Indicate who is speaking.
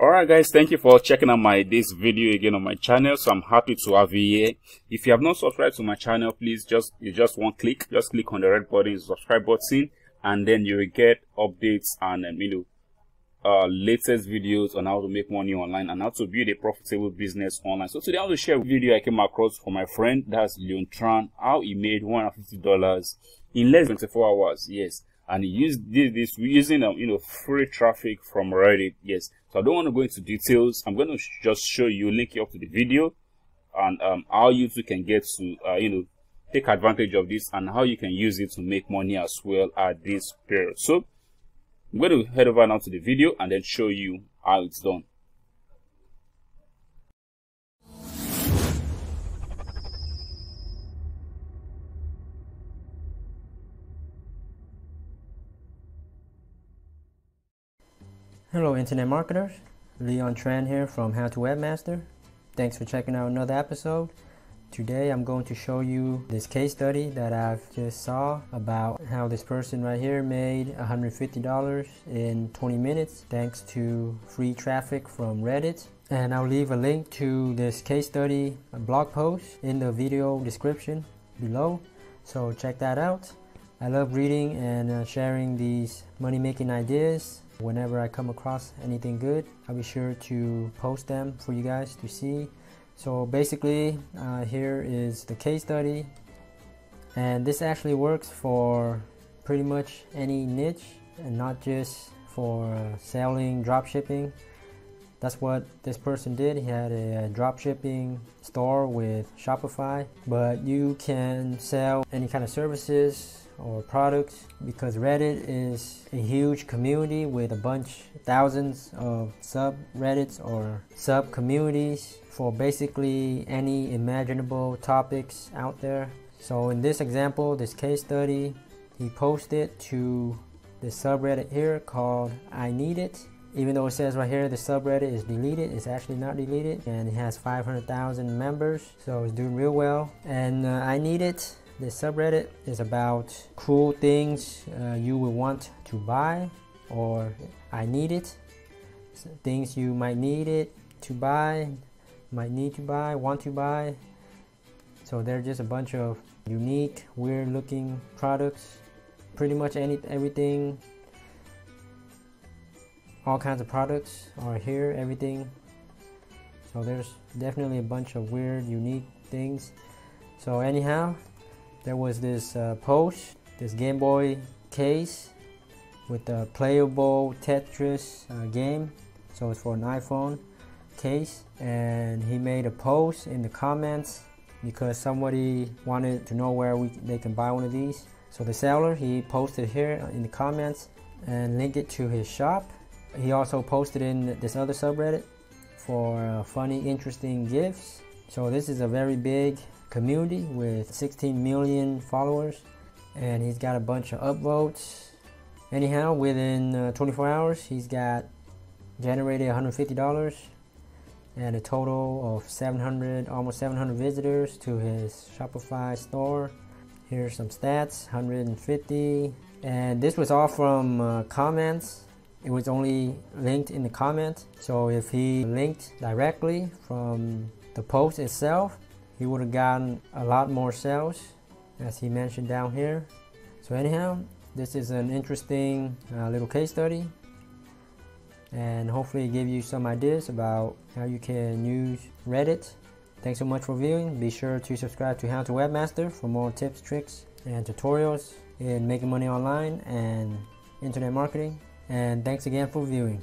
Speaker 1: Alright guys, thank you for checking out this video again on my channel. So I'm happy to have you here. If you have not subscribed to my channel, please just one click, just click on the red button, subscribe button, and then you will get updates and latest videos on how to make money online and how to build a profitable business online. So today I want to share a video I came across from my friend, that's Leon Tran, how he made $150 in less than 24 hours. Yes. And he did this using free traffic from Reddit. Yes, so I don't want to go into details. I'm going to just show you, link you up to the video, and how you too can get to take advantage of this and how you can use it to make money as well at this period. So I'm going to head over now to the video and then show you how it's done.
Speaker 2: Hello Internet Marketers, Leon Tran here from How to Webmaster. Thanks for checking out another episode. Today I'm going to show you this case study that I've just saw about how this person right here made $150 in 20 minutes thanks to free traffic from Reddit. And I'll leave a link to this case study blog post in the video description below, so check that out. I love reading and sharing these money-making ideas. Whenever I come across anything good, I'll be sure to post them for you guys to see. So basically, here is the case study, and this actually works for pretty much any niche and not just for selling dropshipping. That's what this person did. He had a dropshipping store with Shopify, but you can sell any kind of services or products because Reddit is a huge community with thousands of subreddits or sub communities for basically any imaginable topics out there. So in this example, this case study, he posted to the subreddit here called I Need It. Even though it says right here the subreddit is deleted, it's actually not deleted, and it has 500,000 members, so it's doing real well. And I Need It, this subreddit, is about cool things you would want to buy, or I need it, so things you might need it to buy, might need to buy, want to buy. So they're just a bunch of unique, weird looking products, pretty much everything. All kinds of products are here, everything. So there's definitely a bunch of weird, unique things. So anyhow, there was this post, this Game Boy case with a playable Tetris game. So it's for an iPhone case. And he made a post in the comments because somebody wanted to know where they can buy one of these. So the seller, he posted here in the comments and linked it to his shop. He also posted in this other subreddit for funny, interesting gifts. So this is a very big community with 16 million followers, and he's got a bunch of upvotes. Anyhow, within 24 hours, he's got generated $150 and a total of almost 700 visitors to his Shopify store. Here's some stats: 150, and this was all from comments. It was only linked in the comments. So if he linked directly from the post itself, he would have gotten a lot more sales, as he mentioned down here. So anyhow, this is an interesting little case study, and hopefully give you some ideas about how you can use Reddit. Thanks so much for viewing. Be sure to subscribe to How to Webmaster for more tips, tricks, and tutorials in making money online and internet marketing. And thanks again for viewing.